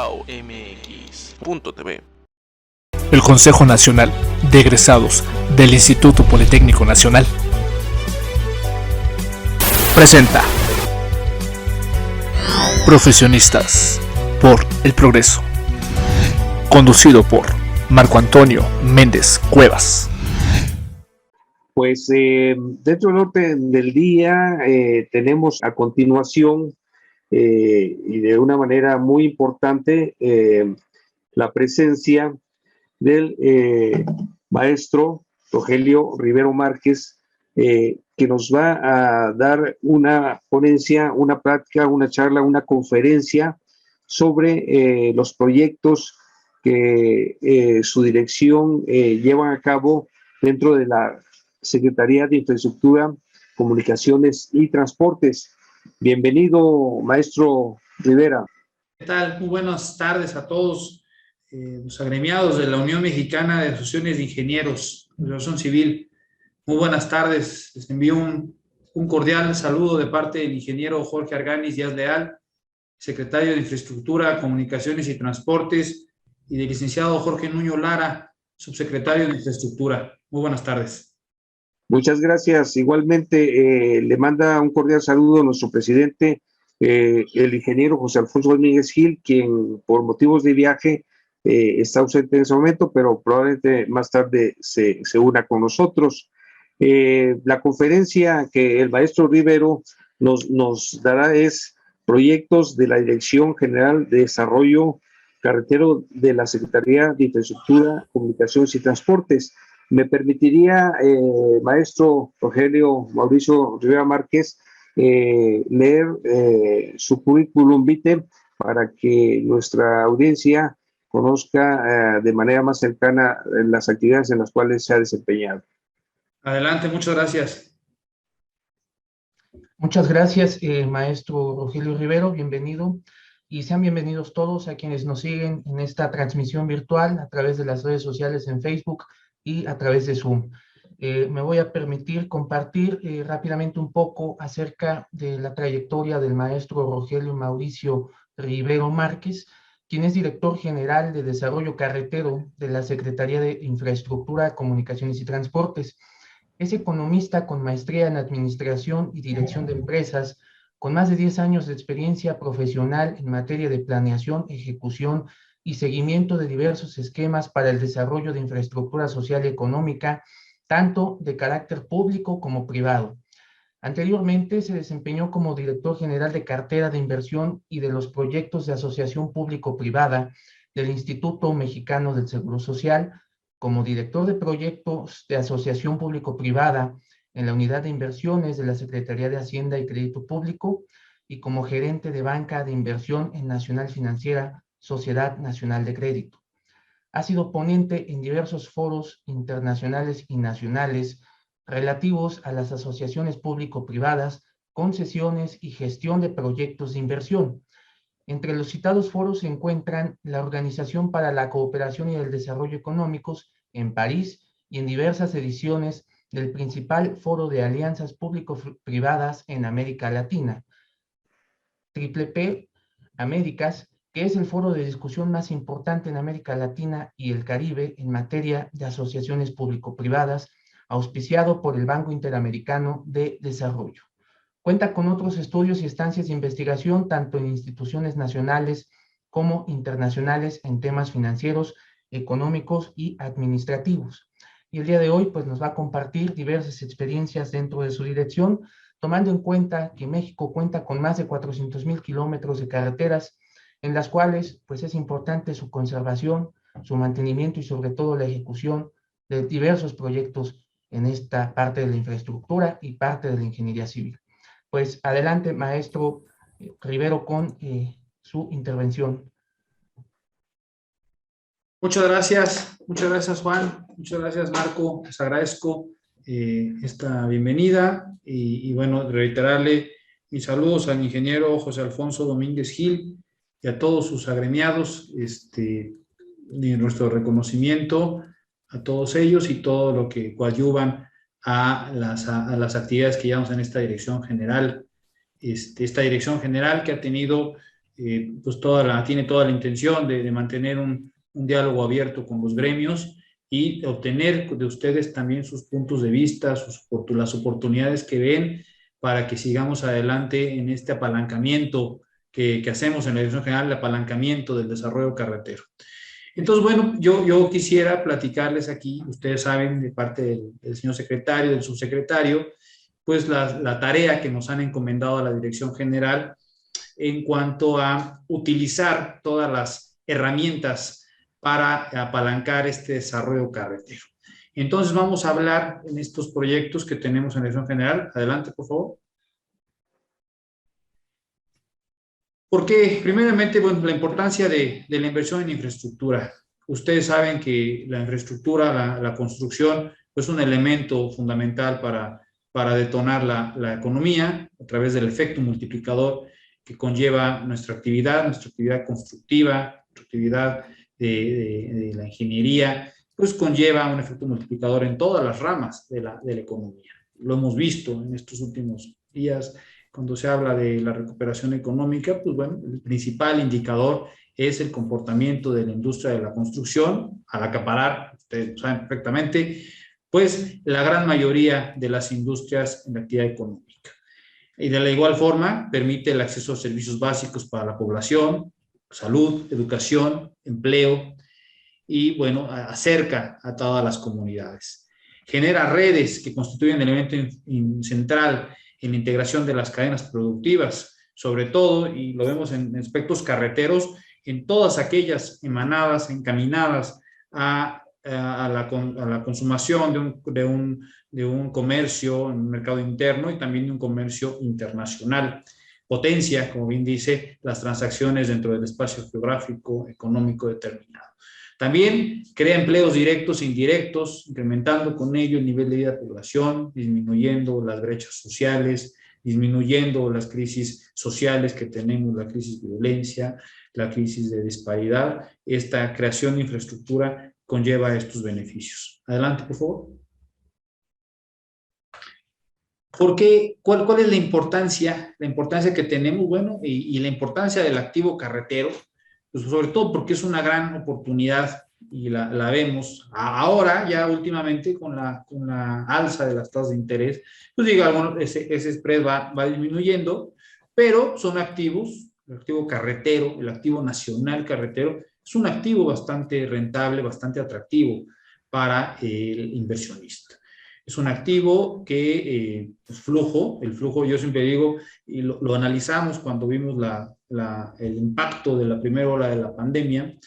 www.uaumx.tv. El Consejo Nacional de Egresados del Instituto Politécnico Nacional presenta Profesionistas por el Progreso, conducido por Marco Antonio Méndez Cuevas. Pues dentro del orden del día tenemos a continuación y de una manera muy importante la presencia del maestro Rogelio Rivero Márquez, que nos va a dar una ponencia, una plática, una charla, una conferencia sobre los proyectos que su dirección llevan a cabo dentro de la Secretaría de Infraestructura, Comunicaciones y Transportes. Bienvenido, maestro Rivera. ¿Qué tal? Muy buenas tardes a todos los agremiados de la Unión Mexicana de Asociaciones de Ingenieros de la Asociación Civil. Muy buenas tardes. Les envío un cordial saludo de parte del ingeniero Jorge Arganis Díaz Leal, secretario de Infraestructura, Comunicaciones y Transportes, y del licenciado Jorge Nuño Lara, subsecretario de Infraestructura. Muy buenas tardes. Muchas gracias. Igualmente le manda un cordial saludo a nuestro presidente, el ingeniero José Alfonso Domínguez Gil, quien por motivos de viaje está ausente en ese momento, pero probablemente más tarde se una con nosotros. La conferencia que el maestro Rivero nos dará es proyectos de la Dirección General de Desarrollo Carretero de la Secretaría de Infraestructura, Comunicaciones y Transportes. Me permitiría, maestro Rogelio Mauricio Rivera Márquez, leer su currículum vitae para que nuestra audiencia conozca de manera más cercana las actividades en las cuales se ha desempeñado. Adelante, muchas gracias. Muchas gracias, maestro Rogelio Rivero, bienvenido. Y sean bienvenidos todos a quienes nos siguen en esta transmisión virtual a través de las redes sociales en Facebook y a través de Zoom. Me voy a permitir compartir rápidamente un poco acerca de la trayectoria del maestro Rogelio Mauricio Rivero Márquez, quien es director general de Desarrollo Carretero de la Secretaría de Infraestructura, Comunicaciones y Transportes. Es economista con maestría en Administración y Dirección de Empresas, con más de 10 años de experiencia profesional en materia de planeación, ejecución y seguimiento de diversos esquemas para el desarrollo de infraestructura social y económica, tanto de carácter público como privado. Anteriormente se desempeñó como director general de cartera de inversión y de los proyectos de asociación público-privada del Instituto Mexicano del Seguro Social, como director de proyectos de asociación público-privada en la Unidad de Inversiones de la Secretaría de Hacienda y Crédito Público y como gerente de banca de inversión en Nacional Financiera, Sociedad Nacional de Crédito. Ha sido ponente en diversos foros internacionales y nacionales relativos a las asociaciones público-privadas, concesiones y gestión de proyectos de inversión. Entre los citados foros se encuentran la Organización para la Cooperación y el Desarrollo Económicos en París y en diversas ediciones del principal foro de alianzas público-privadas en América Latina, TPP Américas, que es el foro de discusión más importante en América Latina y el Caribe en materia de asociaciones público-privadas, auspiciado por el Banco Interamericano de Desarrollo. Cuenta con otros estudios y estancias de investigación, tanto en instituciones nacionales como internacionales en temas financieros, económicos y administrativos. Y el día de hoy pues, nos va a compartir diversas experiencias dentro de su dirección, tomando en cuenta que México cuenta con más de 400,000 kilómetros de carreteras, en las cuales pues, es importante su conservación, su mantenimiento y sobre todo la ejecución de diversos proyectos en esta parte de la infraestructura y parte de la ingeniería civil. Pues adelante, maestro Rivero, con su intervención. Muchas gracias Juan, muchas gracias Marco, les agradezco esta bienvenida y bueno, reiterarle mis saludos al ingeniero José Alfonso Domínguez Gil y a todos sus agremiados, y nuestro reconocimiento a todos ellos y todo lo que coadyuvan a las actividades que llevamos en esta dirección general. Esta dirección general que ha tenido pues tiene toda la intención de mantener un diálogo abierto con los gremios y obtener de ustedes también sus puntos de vista, las oportunidades que ven para que sigamos adelante en este apalancamiento que hacemos en la Dirección General, el apalancamiento del desarrollo carretero. Entonces, bueno, yo quisiera platicarles aquí, ustedes saben, de parte del señor secretario, del subsecretario, pues la tarea que nos han encomendado a la Dirección General en cuanto a utilizar todas las herramientas para apalancar este desarrollo carretero. Entonces vamos a hablar en estos proyectos que tenemos en la Dirección General. Adelante, por favor. Porque, primeramente, bueno, la importancia de la inversión en infraestructura. Ustedes saben que la infraestructura, la construcción, pues es un elemento fundamental para detonar la economía a través del efecto multiplicador que conlleva nuestra actividad constructiva, nuestra actividad de la ingeniería, pues conlleva un efecto multiplicador en todas las ramas de la economía. Lo hemos visto en estos últimos días. Cuando se habla de la recuperación económica, pues bueno, el principal indicador es el comportamiento de la industria de la construcción, al acaparar, ustedes saben perfectamente, pues la gran mayoría de las industrias en la actividad económica. Y de la igual forma, permite el acceso a servicios básicos para la población, salud, educación, empleo, y bueno, acerca a todas las comunidades. Genera redes que constituyen el elemento central en la integración de las cadenas productivas, sobre todo, y lo vemos en aspectos carreteros, en todas aquellas encaminadas a la consumación de un comercio en un mercado interno y también de un comercio internacional. Potencia, como bien dice, las transacciones dentro del espacio geográfico económico determinado. También crea empleos directos e indirectos, incrementando con ello el nivel de vida de la población, disminuyendo las brechas sociales, disminuyendo las crisis sociales que tenemos, la crisis de violencia, la crisis de disparidad. Esta creación de infraestructura conlleva estos beneficios. Adelante, por favor. ¿Por qué? ¿Cuál es la importancia? La importancia que tenemos, bueno, y la importancia del activo carretero, pues sobre todo porque es una gran oportunidad y la vemos ahora, ya últimamente, con la alza de las tasas de interés, pues digamos, ese spread va disminuyendo, pero son activos, el activo carretero, el activo nacional carretero, es un activo bastante rentable, bastante atractivo para el inversionista. Es un activo que el flujo, yo siempre digo, y lo analizamos cuando vimos el impacto de la primera ola de la pandemia,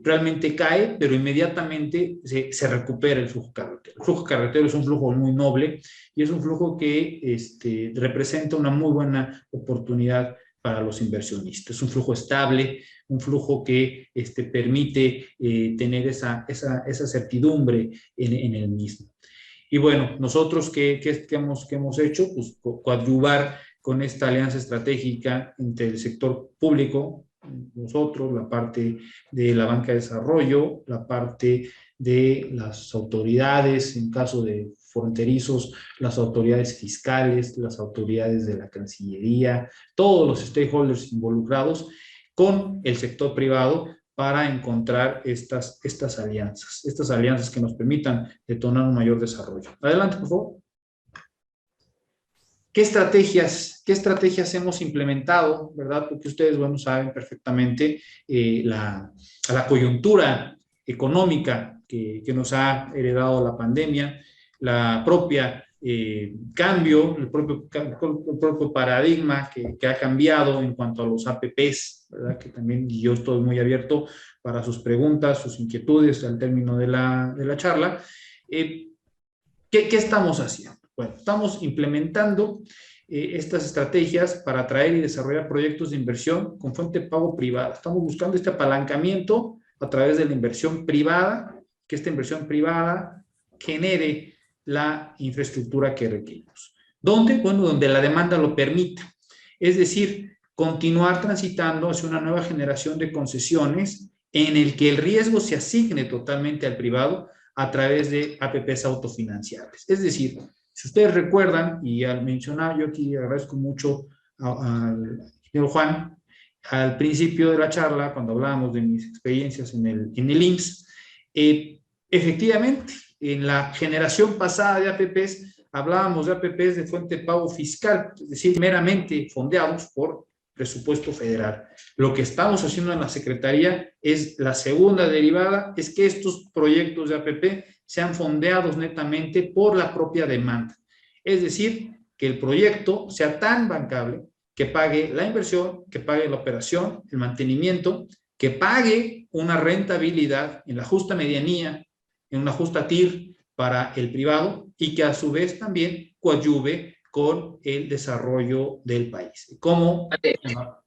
realmente cae, pero inmediatamente se recupera el flujo carretero. El flujo carretero es un flujo muy noble y es un flujo que representa una muy buena oportunidad para los inversionistas. Es un flujo estable, un flujo que permite tener esa certidumbre en el mismo. Y bueno, nosotros, ¿qué hemos hecho? Pues coadyuvar con esta alianza estratégica entre el sector público, nosotros, la parte de la banca de desarrollo, la parte de las autoridades, en caso de fronterizos, las autoridades fiscales, las autoridades de la Cancillería, todos los stakeholders involucrados con el sector privado, para encontrar estas alianzas que nos permitan detonar un mayor desarrollo. Adelante, por favor. ¿Qué estrategias hemos implementado, verdad? Porque ustedes, bueno, saben perfectamente la coyuntura económica que nos ha heredado la pandemia, la propia cambio, el propio paradigma que ha cambiado en cuanto a los APPs, ¿verdad? Que también yo estoy muy abierto para sus preguntas, sus inquietudes al término de la charla. ¿Qué estamos haciendo? Bueno, estamos implementando estas estrategias para atraer y desarrollar proyectos de inversión con fuente de pago privada. Estamos buscando este apalancamiento a través de la inversión privada, que esta inversión privada genere la infraestructura que requerimos. ¿Dónde? Bueno, donde la demanda lo permita. Es decir, continuar transitando hacia una nueva generación de concesiones en el que el riesgo se asigne totalmente al privado a través de APPs autofinanciables. Es decir, si ustedes recuerdan, y al mencionar, yo aquí agradezco mucho al ingeniero Juan, al principio de la charla, cuando hablábamos de mis experiencias en el IMSS, efectivamente, en la generación pasada de APPs, hablábamos de APPs de fuente de pago fiscal, es decir, meramente fondeados por presupuesto federal. Lo que estamos haciendo en la Secretaría es la segunda derivada, es que estos proyectos de APP sean fondeados netamente por la propia demanda. Es decir, que el proyecto sea tan bancable que pague la inversión, que pague la operación, el mantenimiento, que pague una rentabilidad en la justa medianía, en una justa TIR para el privado y que a su vez también coadyuve con el desarrollo del país. Como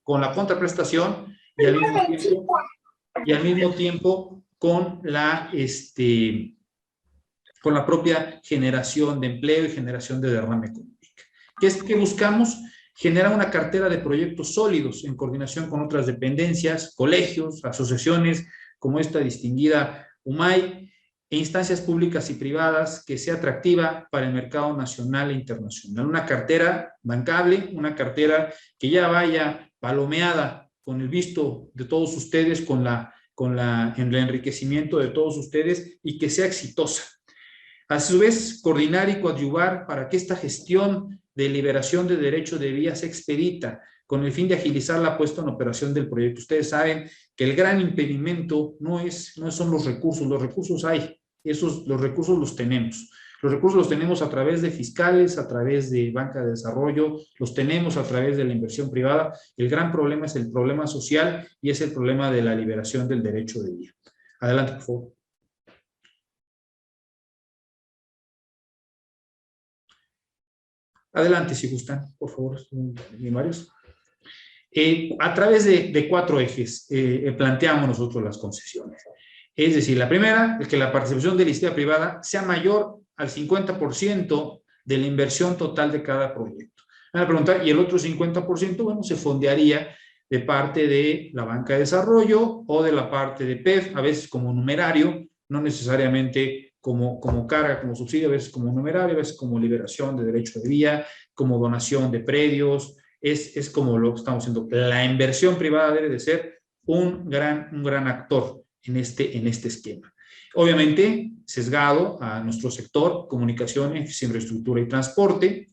con la contraprestación y al mismo tiempo con la propia generación de empleo y generación de derrama económica. ¿Qué es que buscamos? Generar una cartera de proyectos sólidos en coordinación con otras dependencias, colegios, asociaciones como esta distinguida UMAI, e instancias públicas y privadas que sea atractiva para el mercado nacional e internacional. Una cartera bancable, una cartera que ya vaya palomeada con el visto de todos ustedes, con el enriquecimiento de todos ustedes y que sea exitosa. A su vez, coordinar y coadyuvar para que esta gestión de liberación de derecho de vía sea expedita, con el fin de agilizar la puesta en operación del proyecto. Ustedes saben que el gran impedimento no son los recursos hay, los recursos los tenemos. Los recursos los tenemos a través de fiscales, a través de banca de desarrollo, los tenemos a través de la inversión privada. El gran problema es el problema social y es el problema de la liberación del derecho de vía. Adelante, por favor. Adelante, si gustan, por favor, Marius. A través de 4 ejes planteamos nosotros las concesiones. Es decir, la primera es que la participación de la iniciativa privada sea mayor al 50% de la inversión total de cada proyecto. Me pregunta, ¿y el otro 50%? Bueno, se fondearía de parte de la banca de desarrollo o de la parte de PEF, a veces como numerario, no necesariamente como carga, como subsidio, a veces como numerario, a veces como liberación de derecho de vía, como donación de predios. Es como lo que estamos haciendo. La inversión privada debe de ser un gran actor en este esquema. Obviamente, sesgado a nuestro sector, comunicaciones, infraestructura y transporte.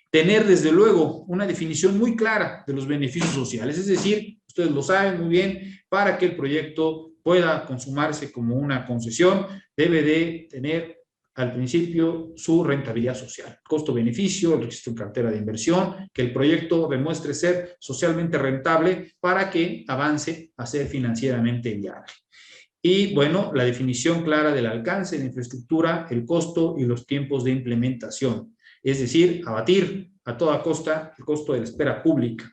Tener, desde luego, una definición muy clara de los beneficios sociales. Es decir, ustedes lo saben muy bien, para que el proyecto pueda consumarse como una concesión, debe de tener al principio su rentabilidad social, costo-beneficio, el registro en cartera de inversión, que el proyecto demuestre ser socialmente rentable para que avance a ser financieramente viable. Y bueno, la definición clara del alcance de la infraestructura, el costo y los tiempos de implementación, es decir, abatir a toda costa el costo de la espera pública.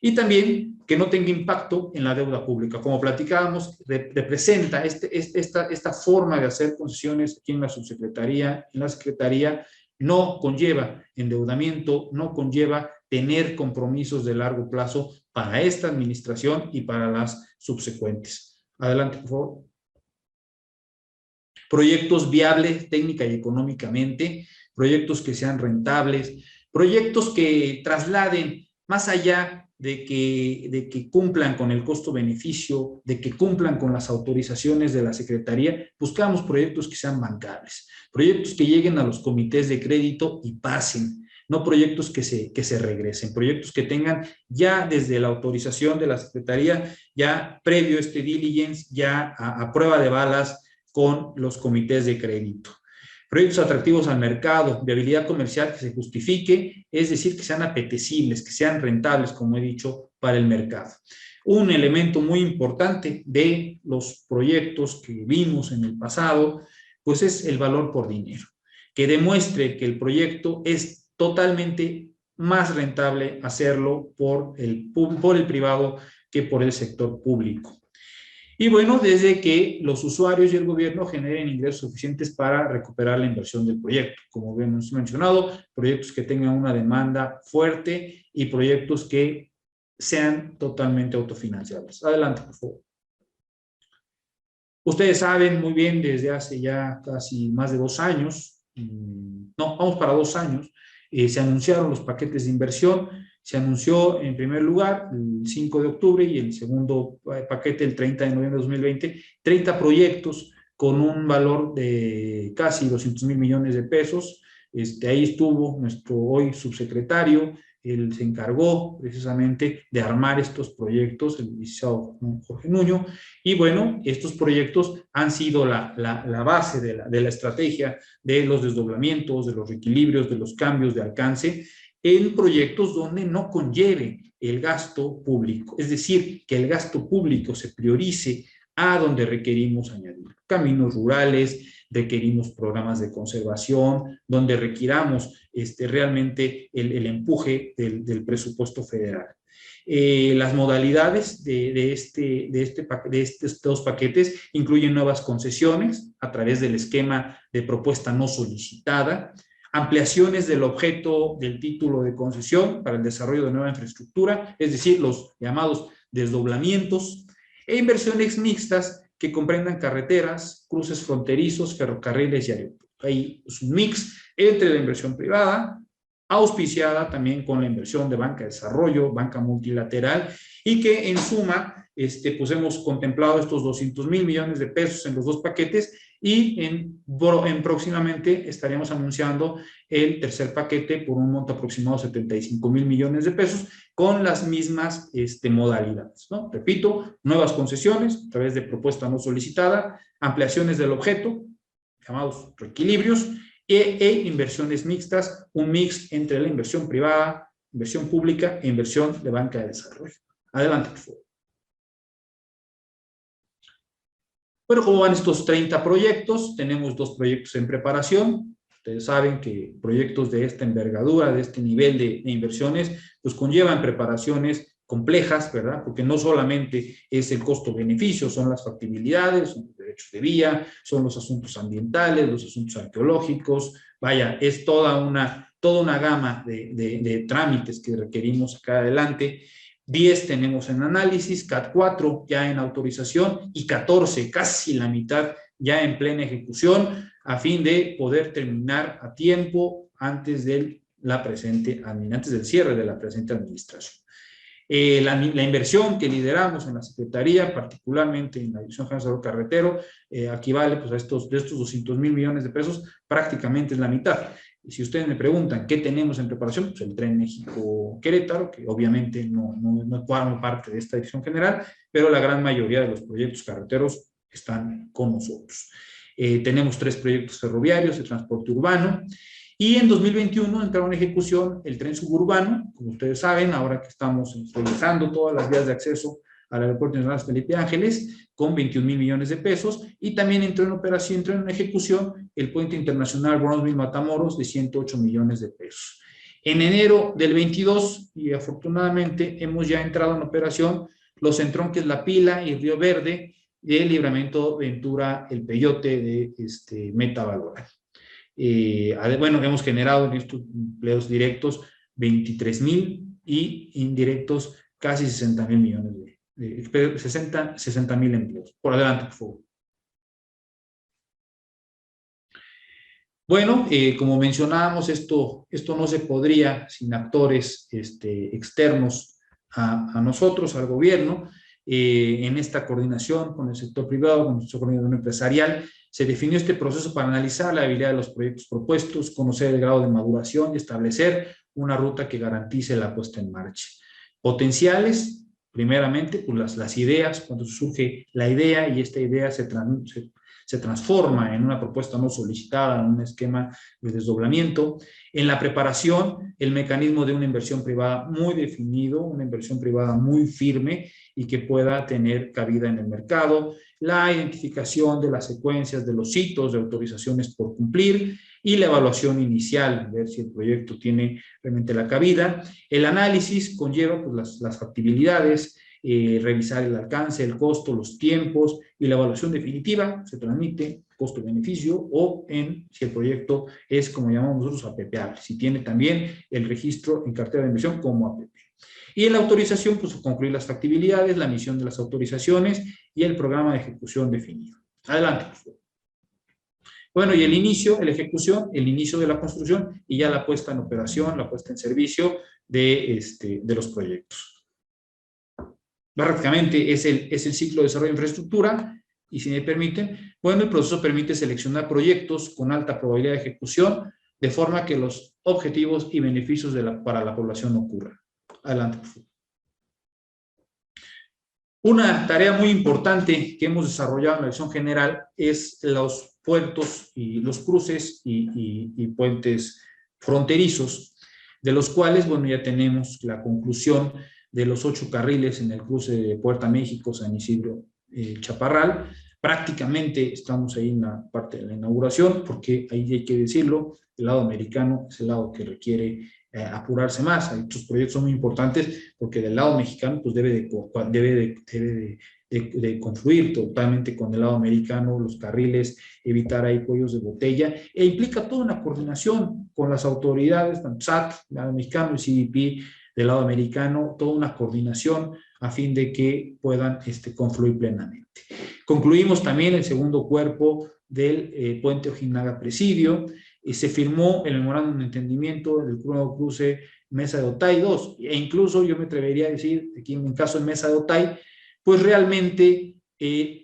Y también que no tenga impacto en la deuda pública. Como platicábamos, representa esta forma de hacer concesiones aquí en la subsecretaría, en la secretaría, no conlleva endeudamiento, no conlleva tener compromisos de largo plazo para esta administración y para las subsecuentes. Adelante, por favor. Proyectos viables técnica y económicamente, proyectos que sean rentables, proyectos que trasladen más allá de que cumplan con el costo-beneficio, de que cumplan con las autorizaciones de la Secretaría. Buscamos proyectos que sean bancables, proyectos que lleguen a los comités de crédito y pasen, no proyectos que se regresen, proyectos que tengan ya desde la autorización de la Secretaría, ya previo diligence, ya a prueba de balas con los comités de crédito. Proyectos atractivos al mercado, viabilidad comercial que se justifique, es decir, que sean apetecibles, que sean rentables, como he dicho, para el mercado. Un elemento muy importante de los proyectos que vimos en el pasado, pues es el valor por dinero, que demuestre que el proyecto es totalmente más rentable hacerlo por el privado que por el sector público. Y bueno, desde que los usuarios y el gobierno generen ingresos suficientes para recuperar la inversión del proyecto. Como hemos mencionado, proyectos que tengan una demanda fuerte y proyectos que sean totalmente autofinanciables. Adelante, por favor. Ustedes saben muy bien, desde hace ya casi más de 2 años, no, vamos para 2 años, se anunciaron los paquetes de inversión, Se anunció en primer lugar el 5 de octubre y el segundo paquete el 30 de noviembre de 2020, 30 proyectos con un valor de casi 200,000 millones de pesos. Ahí estuvo nuestro hoy subsecretario, él se encargó precisamente de armar estos proyectos, el licenciado Jorge Nuño, y bueno, estos proyectos han sido la base de la estrategia de los desdoblamientos, de los reequilibrios, de los cambios de alcance, en proyectos donde no conlleve el gasto público, es decir, que el gasto público se priorice a donde requerimos añadir caminos rurales, requerimos programas de conservación, donde requiramos realmente el empuje del presupuesto federal. Las modalidades de estos dos paquetes incluyen nuevas concesiones a través del esquema de propuesta no solicitada, ampliaciones del objeto del título de concesión para el desarrollo de nueva infraestructura, es decir, los llamados desdoblamientos, e inversiones mixtas que comprendan carreteras, cruces fronterizos, ferrocarriles y aeropuertos. Ahí es un mix entre la inversión privada, auspiciada también con la inversión de banca de desarrollo, banca multilateral, y que en suma pues hemos contemplado estos 200,000 millones de pesos en los dos paquetes, y próximamente estaremos anunciando el tercer paquete por un monto aproximado de 75,000 millones de pesos con las mismas modalidades, ¿no? Repito, nuevas concesiones a través de propuesta no solicitada, ampliaciones del objeto, llamados reequilibrios, e inversiones mixtas, un mix entre la inversión privada, inversión pública e inversión de banca de desarrollo. Adelante, por favor. Bueno, ¿cómo van estos 30 proyectos? Tenemos 2 proyectos en preparación. Ustedes saben que proyectos de esta envergadura, de este nivel de inversiones, pues conllevan preparaciones complejas, ¿verdad? Porque no solamente es el costo-beneficio, son las factibilidades, son los derechos de vía, son los asuntos ambientales, los asuntos arqueológicos, vaya, es toda una gama de trámites que requerimos sacar adelante. 10 tenemos en análisis, 4 ya en autorización y 14, casi la mitad, ya en plena ejecución, a fin de poder terminar a tiempo antes del cierre de la presente administración. La inversión que lideramos en la Secretaría, particularmente en la Dirección General de Desarrollo Carretero, equivale pues, de estos 200,000 millones de pesos, prácticamente es la mitad. Y si ustedes me preguntan qué tenemos en preparación, pues el Tren México-Querétaro, que obviamente no forma parte de esta dirección general, pero la gran mayoría de los proyectos carreteros están con nosotros. Tenemos 3 proyectos ferroviarios de transporte urbano, y en 2021 entraron en ejecución el tren suburbano, como ustedes saben, ahora que estamos realizando todas las vías de acceso al Aeropuerto Internacional Felipe Ángeles, con 21,000 millones de pesos, y también entró en ejecución el Puente Internacional Bronzeville-Matamoros de 108 millones de pesos. En enero del 22, y afortunadamente hemos ya entrado en operación los entronques La Pila y Río Verde de Libramiento Ventura El Peyote de Meta Valora. Bueno, hemos generado en estos empleos directos 23,000 y indirectos casi 60,000 millones de 60,000 empleos. Por adelante, por favor. Bueno, como mencionábamos, esto no se podría sin actores externos a nosotros, al gobierno. En esta coordinación con el sector privado, con nuestra coordinación empresarial, se definió este proceso para analizar la viabilidad de los proyectos propuestos, conocer el grado de maduración y establecer una ruta que garantice la puesta en marcha. Potenciales, primeramente, pues las ideas, cuando surge la idea y esta idea se transforma en una propuesta no solicitada, en un esquema de desdoblamiento. En la preparación, el mecanismo de una inversión privada muy definido, una inversión privada muy firme y que pueda tener cabida en el mercado. La identificación de las secuencias de los hitos de autorizaciones por cumplir y la evaluación inicial, ver si el proyecto tiene realmente la cabida. El análisis conlleva pues, las factibilidades, revisar el alcance, el costo, los tiempos, y la evaluación definitiva se transmite costo-beneficio o si el proyecto es, como llamamos nosotros, APPable, si tiene también el registro en cartera de inversión como APP. Y en la autorización, pues concluir las factibilidades, la emisión de las autorizaciones y el programa de ejecución definido. Adelante, por favor. Bueno, y el inicio de la construcción y ya la puesta en operación, la puesta en servicio, de los proyectos. Prácticamente es el ciclo de desarrollo de infraestructura y, si me permiten, bueno, el proceso permite seleccionar proyectos con alta probabilidad de ejecución de forma que los objetivos y beneficios para la población ocurran. Adelante, por favor. Una tarea muy importante que hemos desarrollado en la dirección general es los puertos y los cruces y puentes fronterizos, de los cuales, bueno, ya tenemos la conclusión de los 8 carriles en el cruce de Puerta México, San Isidro, Chaparral. Prácticamente estamos ahí en la parte de la inauguración, porque ahí hay que decirlo, el lado americano es el lado que requiere apurarse más. Hay otros proyectos muy importantes, porque del lado mexicano pues debe de confluir totalmente con el lado americano, los carriles, evitar ahí cuellos de botella, e implica toda una coordinación con las autoridades, tanto SAT, del lado mexicano, y CBP, del lado americano, toda una coordinación a fin de que puedan confluir plenamente. Concluimos también el segundo cuerpo del puente Ojinaga-Presidio. Se firmó el memorándum de entendimiento del nuevo cruce Mesa de Otay 2, e incluso yo me atrevería a decir, aquí en el caso de Mesa de Otay, pues realmente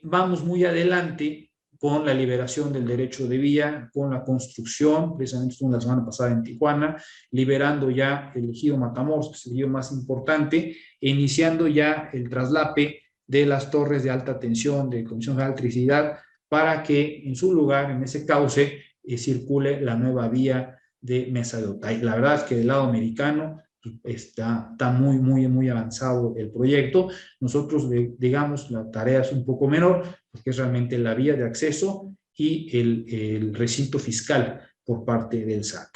vamos muy adelante con la liberación del derecho de vía, con la construcción, precisamente estuvo la semana pasada en Tijuana, liberando ya el ejido Matamoros, que es el ejido más importante, e iniciando ya el traslape de las torres de alta tensión de Comisión Federal de Electricidad, para que en su lugar, en ese cauce, circule la nueva vía de Mesa de Otay. La verdad es que del lado americano está muy avanzado el proyecto. Nosotros, digamos, la tarea es un poco menor, porque es realmente la vía de acceso y el recinto fiscal por parte del SAT.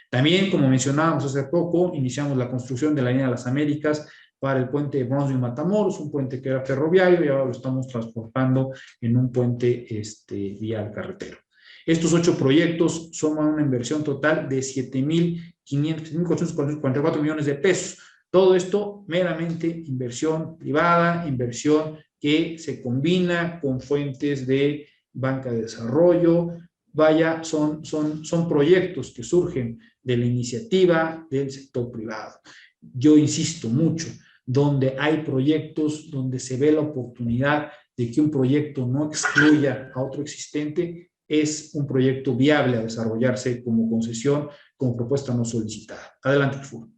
También, como mencionábamos hace poco, iniciamos la construcción de la línea de las Américas para el puente de Bronzeville Matamoros, un puente que era ferroviario y ahora lo estamos transportando en un puente vial carretero. Estos 8 proyectos suman una inversión total de 7.444 millones de pesos. Todo esto meramente inversión privada, inversión que se combina con fuentes de banca de desarrollo. Vaya, son proyectos que surgen de la iniciativa del sector privado. Yo insisto mucho, donde hay proyectos donde se ve la oportunidad de que un proyecto no excluya a otro existente, es un proyecto viable a desarrollarse como concesión, como propuesta no solicitada. Adelante, por favor.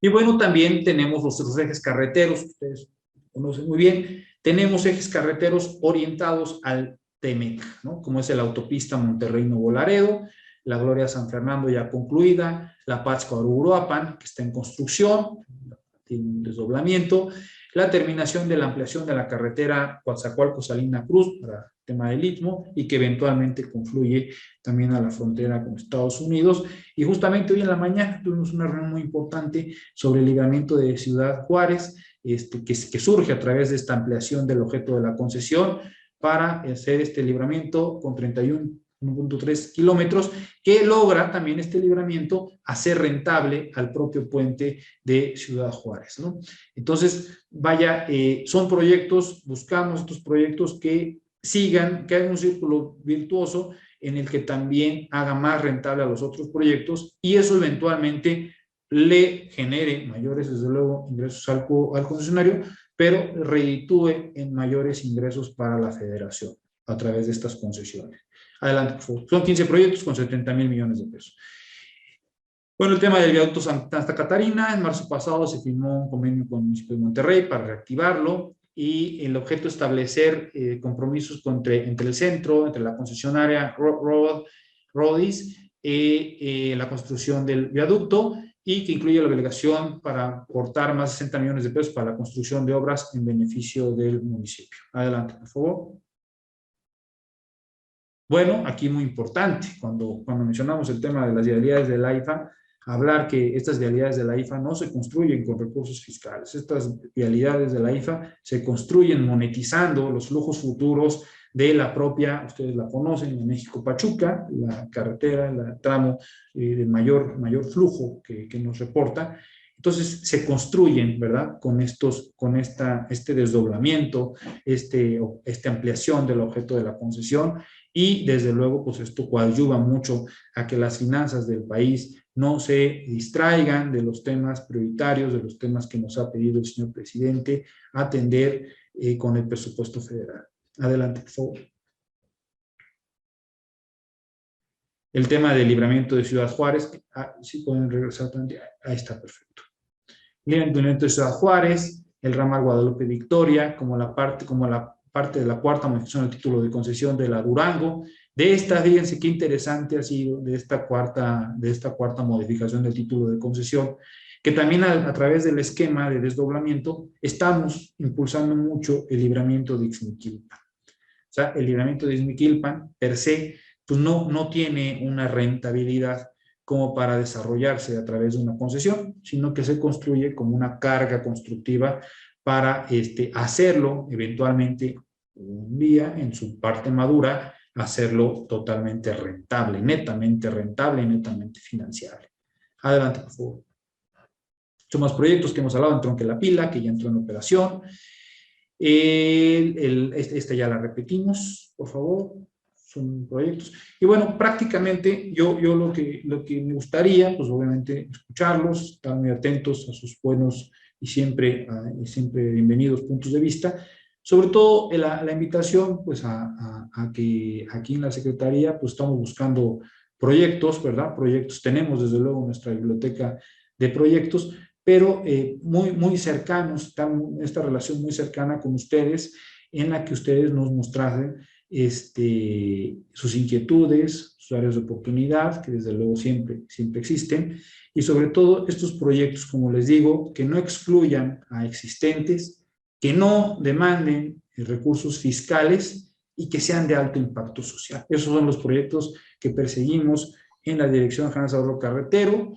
Y bueno, también tenemos los ejes carreteros, ustedes conocen muy bien. Tenemos ejes carreteros orientados al TEMEC, ¿no? Como es la autopista Monterrey-Nuevo Laredo, la Gloria San Fernando ya concluida, la Pátzcuaro-Uruapan, que está en construcción, tiene un desdoblamiento, la terminación de la ampliación de la carretera Coatzacoalcos-Salina Cruz para el tema del Istmo, y que eventualmente confluye también a la frontera con Estados Unidos. Y justamente hoy en la mañana tuvimos una reunión muy importante sobre el libramiento de Ciudad Juárez, que surge a través de esta ampliación del objeto de la concesión para hacer este libramiento con 31.3 kilómetros, que logra también este libramiento hacer rentable al propio puente de Ciudad Juárez, ¿no? Entonces, vaya, son proyectos, buscamos estos proyectos que sigan, que hagan un círculo virtuoso en el que también haga más rentable a los otros proyectos, y eso eventualmente le genere mayores, desde luego, ingresos al concesionario, pero reditúe en mayores ingresos para la federación a través de estas concesiones. Adelante, por favor. Son 15 proyectos con 70,000 millones de pesos. Bueno, el tema del viaducto Santa Catarina, en marzo pasado se firmó un convenio con el municipio de Monterrey para reactivarlo, y el objeto es establecer compromisos entre el centro, entre la concesionaria Rodis, la construcción del viaducto, y que incluye la obligación para aportar más de 60 millones de pesos para la construcción de obras en beneficio del municipio. Adelante, por favor. Bueno, aquí muy importante, cuando mencionamos el tema de las vialidades de la IFA, hablar que estas vialidades de la IFA no se construyen con recursos fiscales. Estas vialidades de la IFA se construyen monetizando los flujos futuros de la propia, ustedes la conocen, en México-Pachuca, la carretera, el tramo de mayor flujo que nos reporta. Entonces se construyen, ¿verdad? Con este desdoblamiento, esta ampliación del objeto de la concesión, y desde luego pues esto coadyuva mucho a que las finanzas del país no se distraigan de los temas prioritarios, de los temas que nos ha pedido el señor presidente atender con el presupuesto federal. Adelante, por favor. El tema del libramiento de Ciudad Juárez, si pueden regresar, ahí está, perfecto. Libramiento de Ciudad Juárez, el ramal Guadalupe Victoria, como la parte de la cuarta modificación del título de concesión de la Durango. De esta, fíjense qué interesante ha sido de esta cuarta modificación del título de concesión, que también a través del esquema de desdoblamiento estamos impulsando mucho el libramiento de Ixmiquilpan. O sea, el libramiento de Ixmiquilpan, per se, pues no tiene una rentabilidad como para desarrollarse a través de una concesión, sino que se construye como una carga constructiva para hacerlo eventualmente un día en su parte madura, hacerlo totalmente rentable y netamente financiable. Adelante, por favor. Muchos más proyectos que hemos hablado en Tronque la Pila, que ya entró en operación. Esta ya la repetimos, por favor. Son proyectos. Y bueno, prácticamente yo lo que me gustaría, pues obviamente escucharlos, estar muy atentos a sus buenos y siempre bienvenidos puntos de vista. Sobre todo la invitación, pues a que aquí en la Secretaría, pues estamos buscando proyectos, ¿verdad? Proyectos, tenemos desde luego nuestra biblioteca de proyectos, pero muy cercanos, esta relación muy cercana con ustedes, en la que ustedes nos mostrasen sus inquietudes, sus áreas de oportunidad, que desde luego siempre existen, y sobre todo estos proyectos, como les digo, que no excluyan a existentes, que no demanden recursos fiscales y que sean de alto impacto social. Esos son los proyectos que perseguimos en la Dirección General de Desarrollo Carretero.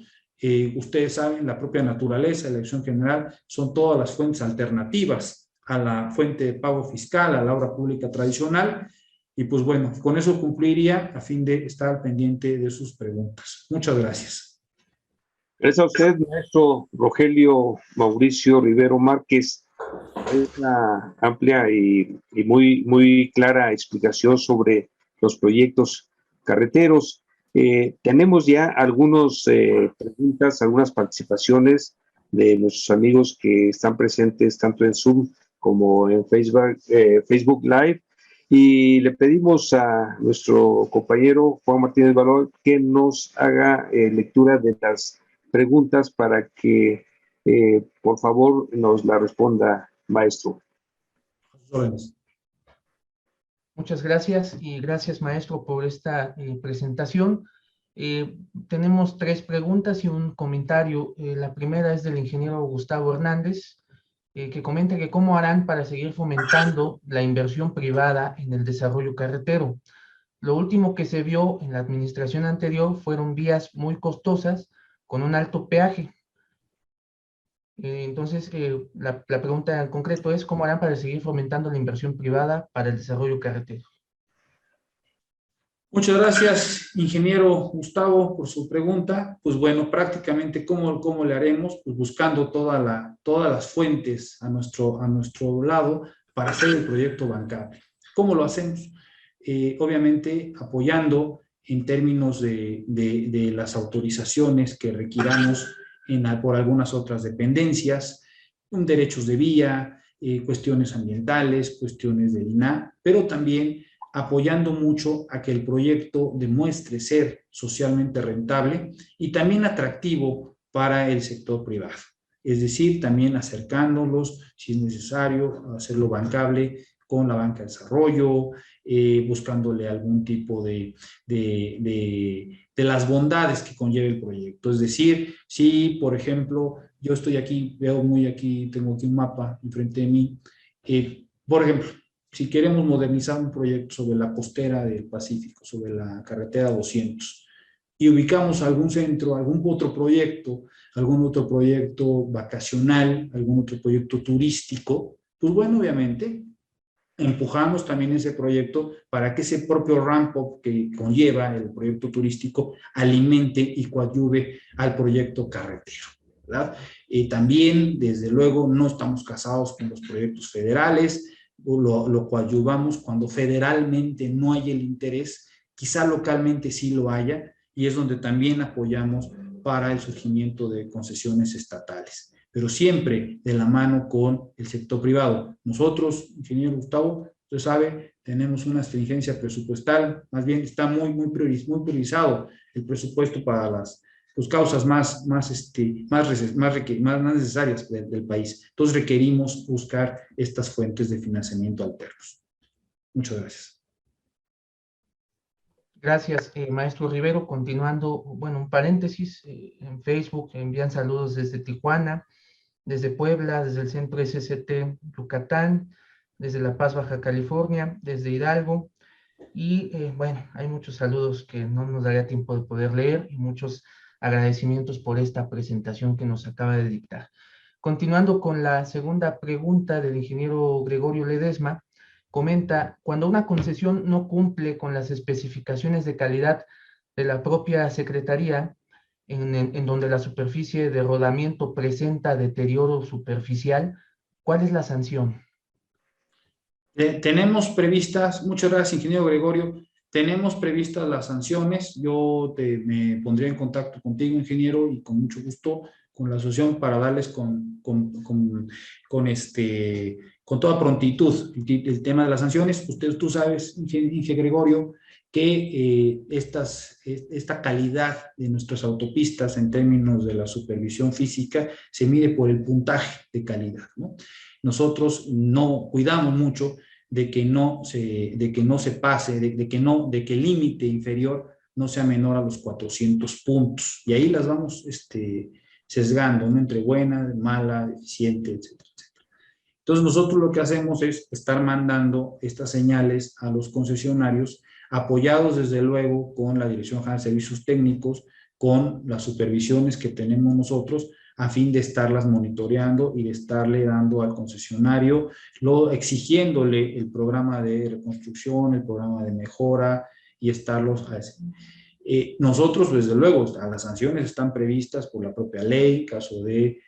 Ustedes saben, la propia naturaleza de la Dirección General son todas las fuentes alternativas a la fuente de pago fiscal, a la obra pública tradicional. Y pues bueno, con eso concluiría a fin de estar al pendiente de sus preguntas. Muchas gracias. Gracias a usted, maestro Rogelio Mauricio Rivero Márquez. Es una amplia y muy clara explicación sobre los proyectos carreteros. Tenemos ya algunas preguntas, algunas participaciones de nuestros amigos que están presentes tanto en Zoom como en Facebook Live. Y le pedimos a nuestro compañero Juan Martínez Valor que nos haga lectura de las preguntas para que, por favor, nos la responda, maestro. Muchas gracias y gracias, maestro, por esta presentación. Tenemos 3 preguntas y un comentario. La primera es del ingeniero Gustavo Hernández, que comenta que cómo harán para seguir fomentando la inversión privada en el desarrollo carretero. Lo último que se vio en la administración anterior fueron vías muy costosas con un alto peaje. Entonces, la pregunta en concreto es cómo harán para seguir fomentando la inversión privada para el desarrollo carretero. Muchas gracias, ingeniero Gustavo, por su pregunta. Pues bueno, prácticamente, ¿cómo le haremos? Pues buscando todas las fuentes a nuestro lado para hacer el proyecto bancable. ¿Cómo lo hacemos? Obviamente, apoyando en términos de las autorizaciones que requiramos por algunas otras dependencias, derechos de vía, cuestiones ambientales, cuestiones del INAH, pero también apoyando mucho a que el proyecto demuestre ser socialmente rentable y también atractivo para el sector privado. Es decir, también acercándolos, si es necesario, a hacerlo bancable con la banca de desarrollo, buscándole algún tipo de las bondades que conlleva el proyecto. Es decir, si, por ejemplo, yo estoy aquí, tengo aquí un mapa enfrente de mí, por ejemplo, si queremos modernizar un proyecto sobre la costera del Pacífico, sobre la carretera 200, y ubicamos algún centro, algún otro proyecto vacacional, algún otro proyecto turístico, pues bueno, obviamente, empujamos también ese proyecto para que ese propio ramp-up que conlleva el proyecto turístico alimente y coadyuve al proyecto carretero, ¿verdad? También, desde luego, no estamos casados con los proyectos federales. lo coadyuvamos cuando federalmente no hay el interés, quizá localmente sí lo haya, y es donde también apoyamos para el surgimiento de concesiones estatales, pero siempre de la mano con el sector privado. Nosotros, ingeniero Gustavo, usted sabe, tenemos una stringencia presupuestal, más bien está muy priorizado el presupuesto para las causas más necesarias del país. Entonces requerimos buscar estas fuentes de financiamiento alternos. Muchas gracias. Gracias, maestro Rivero. Continuando, bueno, un paréntesis, en Facebook envían saludos desde Tijuana, desde Puebla, desde el Centro SST Yucatán, desde La Paz, Baja California, desde Hidalgo, y bueno, hay muchos saludos que no nos daría tiempo de poder leer y muchos agradecimientos por esta presentación que nos acaba de dictar. Continuando con la segunda pregunta del ingeniero Gregorio Ledesma, comenta, cuando una concesión no cumple con las especificaciones de calidad de la propia Secretaría, en donde la superficie de rodamiento presenta deterioro superficial, ¿cuál es la sanción? Tenemos previstas, muchas gracias, ingeniero Gregorio, tenemos previstas las sanciones. Yo me pondría en contacto contigo, ingeniero, y con mucho gusto con la asociación para darles con toda prontitud el tema de las sanciones. Tú sabes, ingeniero Gregorio, que esta calidad de nuestras autopistas en términos de la supervisión física se mide por el puntaje de calidad, ¿no? Nosotros no cuidamos mucho de que no se pase, de que el límite inferior no sea menor a los 400 puntos. Y ahí las vamos sesgando, ¿no? Entre buena, mala, deficiente, etcétera, etcétera. Entonces nosotros lo que hacemos es estar mandando estas señales a los concesionarios, apoyados desde luego con la Dirección General de Servicios Técnicos, con las supervisiones que tenemos nosotros, a fin de estarlas monitoreando y de estarle dando al concesionario, exigiéndole el programa de reconstrucción, el programa de mejora y estarlos nosotros, desde luego, las sanciones están previstas por la propia ley, en caso de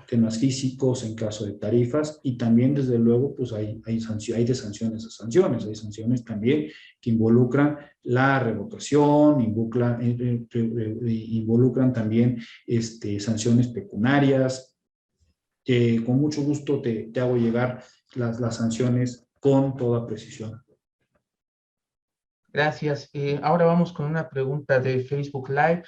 temas físicos, en caso de tarifas, y también, desde luego, pues hay de sanciones a sanciones. Hay sanciones también que involucran la revocación, involucran también sanciones pecuniarias. Con mucho gusto te hago llegar las sanciones con toda precisión. Gracias. Ahora vamos con una pregunta de Facebook Live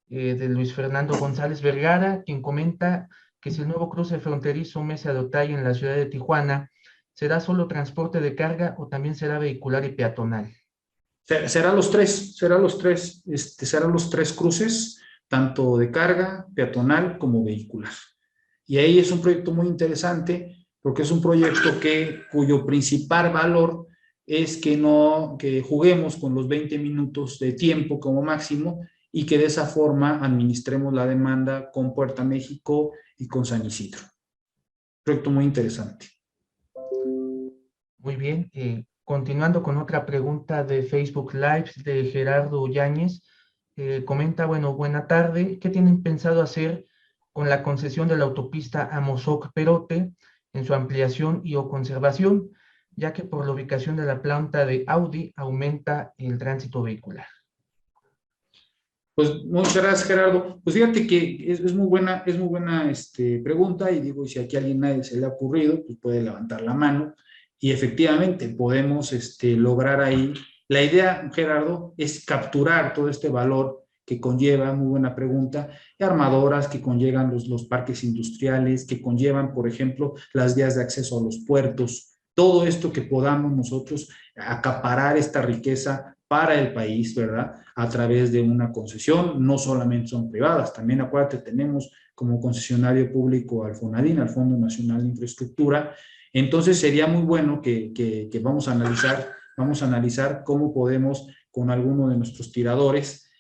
de Luis Fernando González Vergara, quien comenta que si el nuevo cruce fronterizo Mesa de Otay en la ciudad de Tijuana será solo transporte de carga o también será vehicular y peatonal. Serán los tres cruces, tanto de carga, peatonal como vehicular. Y ahí es un proyecto muy interesante porque es un proyecto cuyo principal valor es que juguemos con los 20 minutos de tiempo como máximo y que de esa forma administremos la demanda con Puerta México y con San Isidro. Proyecto muy interesante. Muy bien. Continuando con otra pregunta de Facebook Live de Gerardo Yáñez, comenta, bueno, buena tarde. ¿Qué tienen pensado hacer con la concesión de la autopista Amozoc-Perote en su ampliación y o conservación, ya que por la ubicación de la planta de Audi aumenta el tránsito vehicular? Pues muchas gracias, Gerardo. Pues fíjate que es muy buena pregunta, y digo, si aquí a alguien se le ha ocurrido, pues puede levantar la mano y efectivamente podemos lograr ahí. La idea, Gerardo, es capturar todo este valor que conlleva, muy buena pregunta, armadoras, que conllevan los parques industriales, que conllevan, por ejemplo, las vías de acceso a los puertos, todo esto que podamos nosotros acaparar esta riqueza para el país, ¿verdad? A través de una concesión. No solamente son privadas, también acuérdate, tenemos como concesionario público al FONADIN, al Fondo Nacional de Infraestructura. Entonces sería muy bueno que vamos a analizar cómo podemos con alguno de nuestros tiradores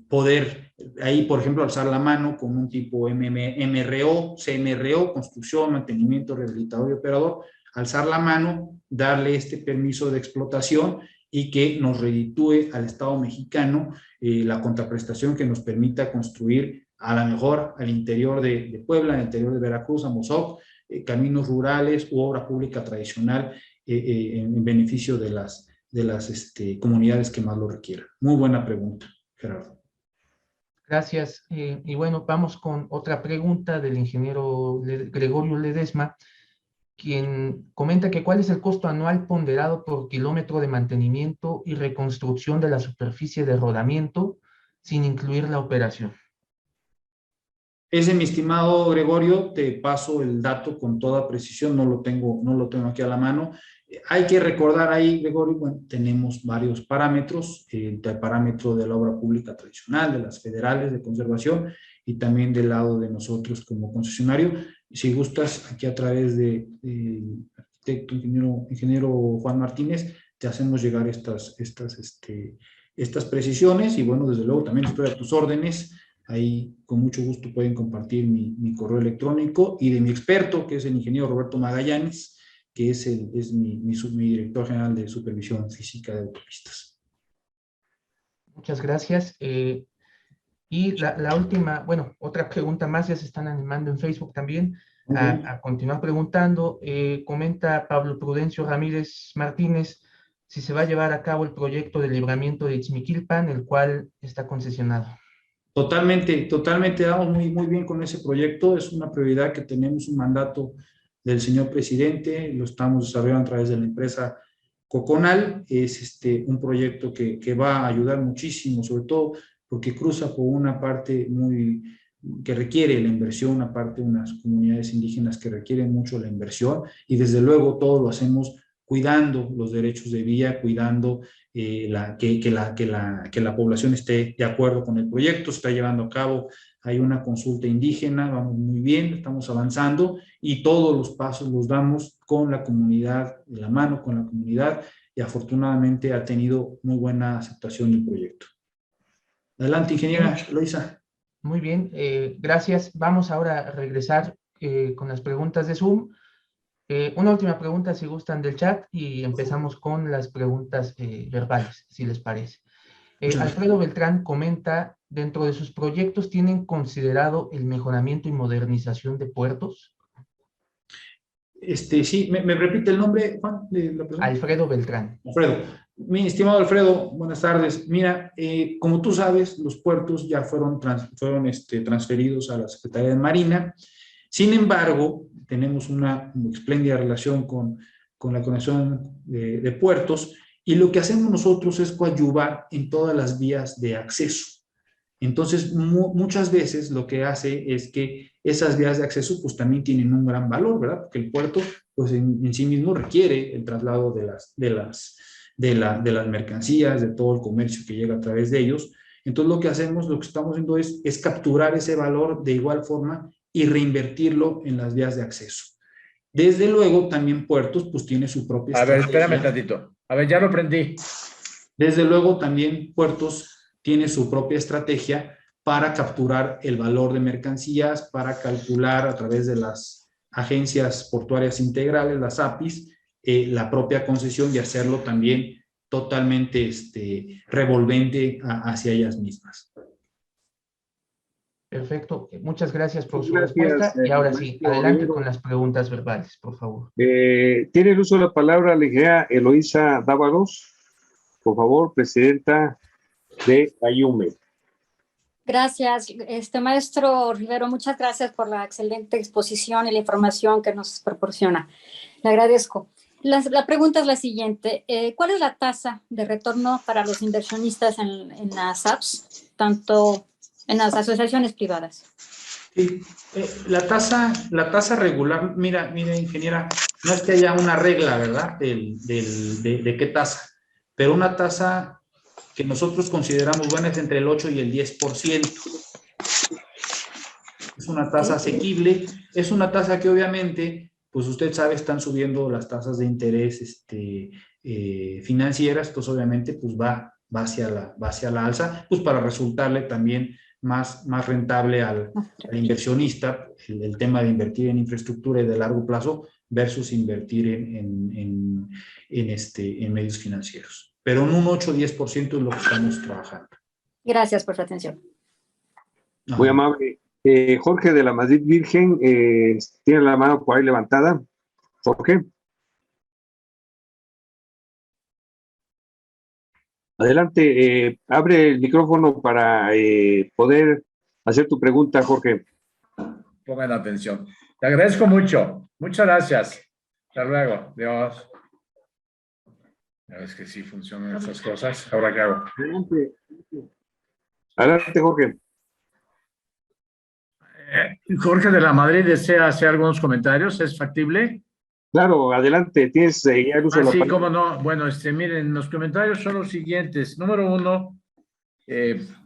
poder ahí, por ejemplo, alzar la mano con un tipo MRO, CMRO, construcción, mantenimiento, rehabilitador y operador, alzar la mano, darle este permiso de explotación y que nos reditúe al Estado mexicano la contraprestación que nos permita construir a lo mejor al interior de Puebla, al interior de Veracruz, Amozoc, caminos rurales u obra pública tradicional en beneficio de las comunidades que más lo requieran. Muy buena pregunta, Gerardo. Gracias. Y bueno, vamos con otra pregunta del ingeniero Gregorio Ledesma, quien comenta que cuál es el costo anual ponderado por kilómetro de mantenimiento y reconstrucción de la superficie de rodamiento sin incluir la operación. Ese, mi estimado Gregorio, te paso el dato con toda precisión, no lo tengo aquí a la mano. Hay que recordar ahí, Gregorio, bueno, tenemos varios parámetros, el parámetro de la obra pública tradicional, de las federales de conservación y también del lado de nosotros como concesionario. Si gustas, aquí a través de arquitecto, ingeniero Juan Martínez, te hacemos llegar estas precisiones y bueno, desde luego también estoy a tus órdenes. Ahí con mucho gusto pueden compartir mi correo electrónico y de mi experto, que es el ingeniero Roberto Magallanes, que es mi director general de supervisión física de autopistas. Muchas gracias. Y la última, bueno, otra pregunta más, ya se están animando en Facebook también a continuar preguntando. Comenta Pablo Prudencio Ramírez Martínez si se va a llevar a cabo el proyecto de libramiento de Ixmiquilpan, el cual está concesionado. Totalmente, vamos muy bien con ese proyecto. Es una prioridad que tenemos un mandato del señor presidente, lo estamos desarrollando a través de la empresa Coconal. Es un proyecto que va a ayudar muchísimo, sobre todo porque cruza por una parte que requiere la inversión, una parte de unas comunidades indígenas que requieren mucho la inversión y desde luego todo lo hacemos cuidando los derechos de vía, cuidando que la población esté de acuerdo con el proyecto. Se está llevando a cabo, hay una consulta indígena, vamos muy bien, estamos avanzando y todos los pasos los damos con la comunidad, de la mano con la comunidad, y afortunadamente ha tenido muy buena aceptación del proyecto. Adelante, ingeniera Eloisa. Muy bien, gracias. Vamos ahora a regresar con las preguntas de Zoom. Una última pregunta, si gustan, del chat, y empezamos con las preguntas verbales, si les parece. Alfredo Beltrán comenta, dentro de sus proyectos, ¿tienen considerado el mejoramiento y modernización de puertos? Sí, ¿me repite el nombre, Juan, de la persona? Alfredo Beltrán. Alfredo. Mi estimado Alfredo, buenas tardes. Mira, como tú sabes, los puertos ya fueron transferidos a la Secretaría de Marina. Sin embargo, tenemos una espléndida relación con la Conexión de Puertos y lo que hacemos nosotros es coadyuvar en todas las vías de acceso. Entonces, muchas veces lo que hace es que esas vías de acceso pues también tienen un gran valor, ¿verdad? Porque el puerto pues en sí mismo requiere el traslado de las mercancías, de todo el comercio que llega a través de ellos. Entonces, lo que hacemos, lo que estamos haciendo es capturar ese valor de igual forma y reinvertirlo en las vías de acceso. Desde luego, también Puertos, pues tiene su propia estrategia. A ver, espérame tantito. A ver, ya lo prendí. Desde luego, también Puertos tiene su propia estrategia para capturar el valor de mercancías, para calcular a través de las agencias portuarias integrales, las APIs, la propia concesión y hacerlo también totalmente revolvente hacia ellas mismas. Perfecto, muchas gracias por su respuesta. Y ahora sí, adelante con las preguntas verbales, por favor. Tiene el uso de la palabra la ingeniera Eloisa Dávalos, por favor, presidenta de AYUME. Gracias, maestro Rivero, muchas gracias por la excelente exposición y la información que nos proporciona. Le agradezco. La pregunta es la siguiente. ¿Cuál es la tasa de retorno para los inversionistas en las apps, tanto en las asociaciones privadas? Sí, la tasa regular, mira, ingeniera, no es que haya una regla, ¿verdad? De qué tasa, pero una tasa que nosotros consideramos buena es entre el 8 y el 10%. Es una tasa asequible, es una tasa que obviamente, pues usted sabe, están subiendo las tasas de interés financieras, entonces obviamente pues va hacia la alza, pues para resultarle también más rentable al inversionista el tema de invertir en infraestructura y de largo plazo versus invertir en medios financieros. Pero en un 8 o 10% es lo que estamos trabajando. Gracias por su atención. Muy amable. Jorge de la Madrid Virgen, tiene la mano por ahí levantada. Jorge. Adelante, abre el micrófono para poder hacer tu pregunta, Jorge. Pongan atención. Te agradezco mucho. Muchas gracias. Hasta luego. Dios. Ya ves que sí funcionan esas cosas. ¿Ahora qué hago? Adelante. Adelante, Jorge. Jorge de la Madrid desea hacer algunos comentarios. ¿Es factible? Claro, adelante. Tienes ya el uso de la Sí, palabra. cómo no. Bueno, miren, los comentarios son los siguientes. Número uno,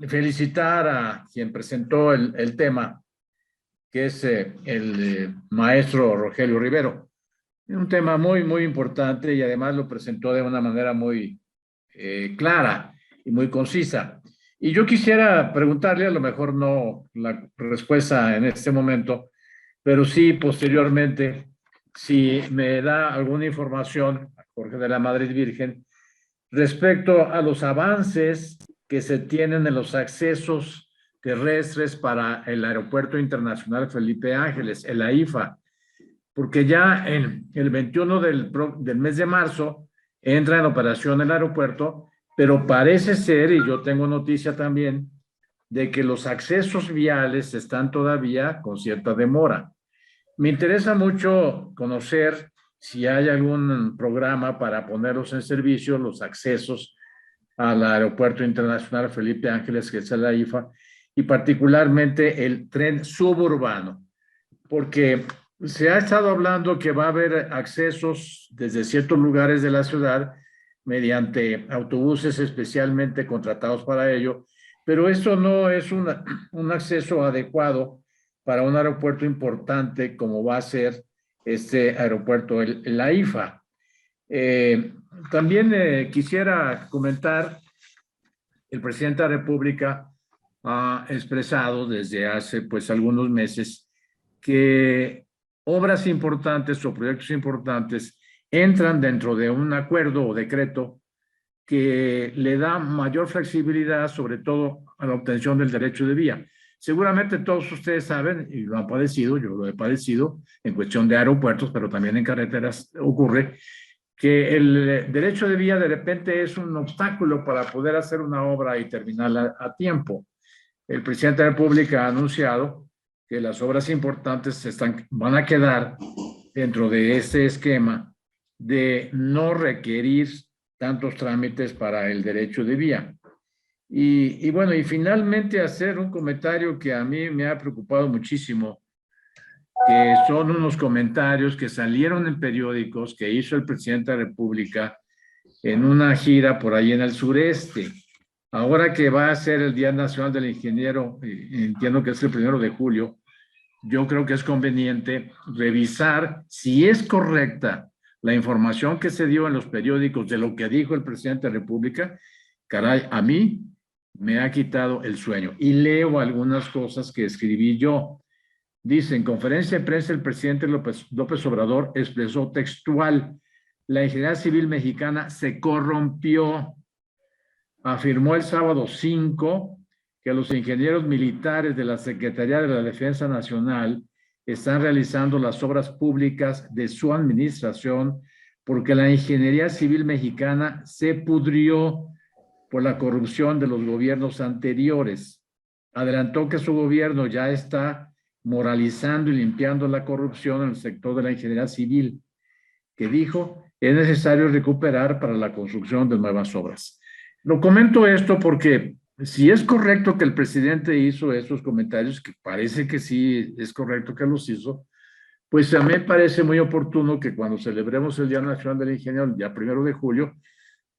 felicitar a quien presentó el tema, que es el maestro Rogelio Rivero. Un tema muy, muy importante y además lo presentó de una manera muy clara y muy concisa. Y yo quisiera preguntarle, a lo mejor no la respuesta en este momento, pero sí posteriormente, si me da alguna información, Jorge de la Madrid Virgen, respecto a los avances que se tienen en los accesos terrestres para el Aeropuerto Internacional Felipe Ángeles, el AIFA, porque ya el 21 del mes de marzo entra en operación el aeropuerto, pero parece ser, y yo tengo noticia también, de que los accesos viales están todavía con cierta demora. Me interesa mucho conocer si hay algún programa para ponerlos en servicio, los accesos al Aeropuerto Internacional Felipe Ángeles, que es el AIFA, y particularmente el tren suburbano, porque se ha estado hablando que va a haber accesos desde ciertos lugares de la ciudad mediante autobuses especialmente contratados para ello, pero esto no es un acceso adecuado para un aeropuerto importante como va a ser este aeropuerto, el AIFA. También quisiera comentar, el presidente de la República ha expresado desde hace pues algunos meses que obras importantes o proyectos importantes entran dentro de un acuerdo o decreto que le da mayor flexibilidad, sobre todo a la obtención del derecho de vía. Seguramente todos ustedes saben, y lo han padecido, yo lo he padecido, en cuestión de aeropuertos, pero también en carreteras ocurre, que el derecho de vía de repente es un obstáculo para poder hacer una obra y terminarla a tiempo. El presidente de la República ha anunciado que las obras importantes van a quedar dentro de este esquema de no requerir tantos trámites para el derecho de vía. Y bueno, y finalmente hacer un comentario que a mí me ha preocupado muchísimo, que son unos comentarios que salieron en periódicos que hizo el presidente de la República en una gira por ahí en el sureste. Ahora que va a ser el Día Nacional del Ingeniero, entiendo que es el 1 de julio, yo creo que es conveniente revisar si es correcta la información que se dio en los periódicos de lo que dijo el presidente de la República. Caray, a mí me ha quitado el sueño. Y leo algunas cosas que escribí yo. Dice, en conferencia de prensa, el presidente López Obrador expresó textual: la ingeniería civil mexicana se corrompió. Afirmó el sábado 5 que los ingenieros militares de la Secretaría de la Defensa Nacional están realizando las obras públicas de su administración porque la ingeniería civil mexicana se pudrió por la corrupción de los gobiernos anteriores. Adelantó que su gobierno ya está moralizando y limpiando la corrupción en el sector de la ingeniería civil, que dijo es necesario recuperar para la construcción de nuevas obras. Lo comento esto porque si es correcto que el presidente hizo esos comentarios, que parece que sí es correcto que los hizo, pues a mí me parece muy oportuno que cuando celebremos el Día Nacional del Ingeniero, el día 1 de julio,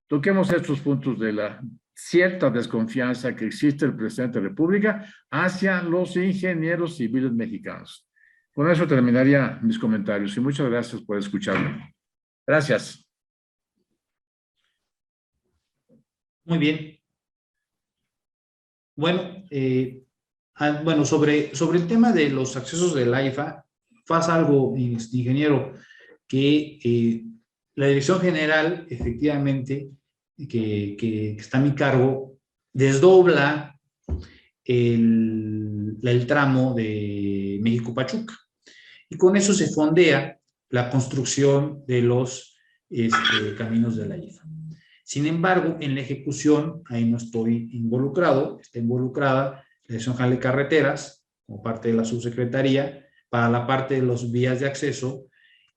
toquemos estos puntos de la cierta desconfianza que existe el presidente de la República hacia los ingenieros civiles mexicanos. Con eso terminaría mis comentarios y muchas gracias por escucharme. Gracias. Muy bien. Bueno, bueno, sobre el tema de los accesos del AIFA, pasa algo, ingeniero, que la Dirección General, efectivamente, que está a mi cargo, desdobla el tramo de México-Pachuca. Y con eso se fondea la construcción de los caminos de la IFA. Sin embargo, en la ejecución, ahí no estoy involucrado, está involucrada la Dirección General de Carreteras, como parte de la subsecretaría, para la parte de los vías de acceso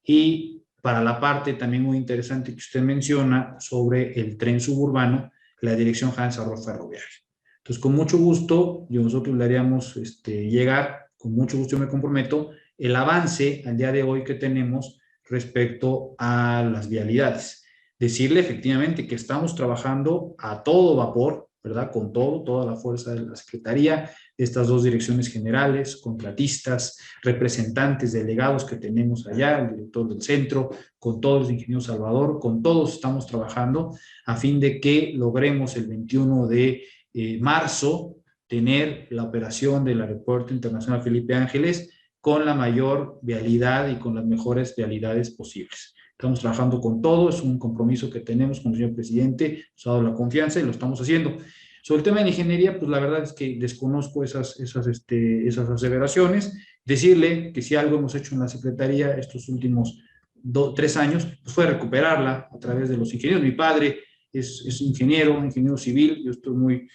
y para la parte también muy interesante que usted menciona sobre el tren suburbano, la Dirección General de Desarrollo Ferroviario. Entonces, con mucho gusto, nosotros le haríamos llegar, con mucho gusto yo me comprometo, el avance al día de hoy que tenemos respecto a las vialidades. Decirle efectivamente que estamos trabajando a todo vapor, ¿verdad? Con toda la fuerza de la Secretaría, de estas dos direcciones generales, contratistas, representantes, delegados que tenemos allá, el director del centro, con todos, el ingeniero Salvador, con todos estamos trabajando a fin de que logremos el 21 de marzo tener la operación del Aeropuerto Internacional Felipe Ángeles con la mayor vialidad y con las mejores vialidades posibles. Estamos trabajando con todo, es un compromiso que tenemos con el señor presidente, nos ha dado la confianza y lo estamos haciendo. Sobre el tema de la ingeniería, pues la verdad es que desconozco esas aseveraciones. Decirle que si algo hemos hecho en la Secretaría estos últimos 3 años, pues fue recuperarla a través de los ingenieros. Mi padre es ingeniero civil, yo estoy muy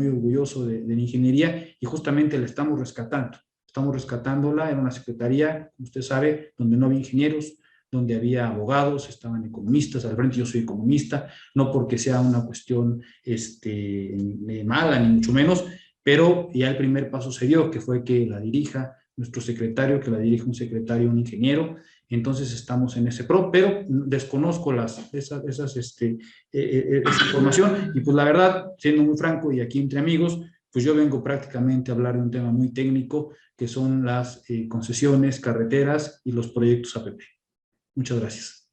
orgulloso de la ingeniería y justamente la estamos rescatando. Estamos rescatándola en una secretaría, como usted sabe, donde no había ingenieros, donde había abogados, estaban economistas, al frente yo soy economista, no porque sea una cuestión mala, ni mucho menos, pero ya el primer paso se dio, que fue que la dirija nuestro secretario, que la dirija un secretario, un ingeniero, entonces estamos en ese pero desconozco esa información, y pues la verdad, siendo muy franco y aquí entre amigos, pues yo vengo prácticamente a hablar de un tema muy técnico, que son las concesiones, carreteras y los proyectos APP. Muchas gracias.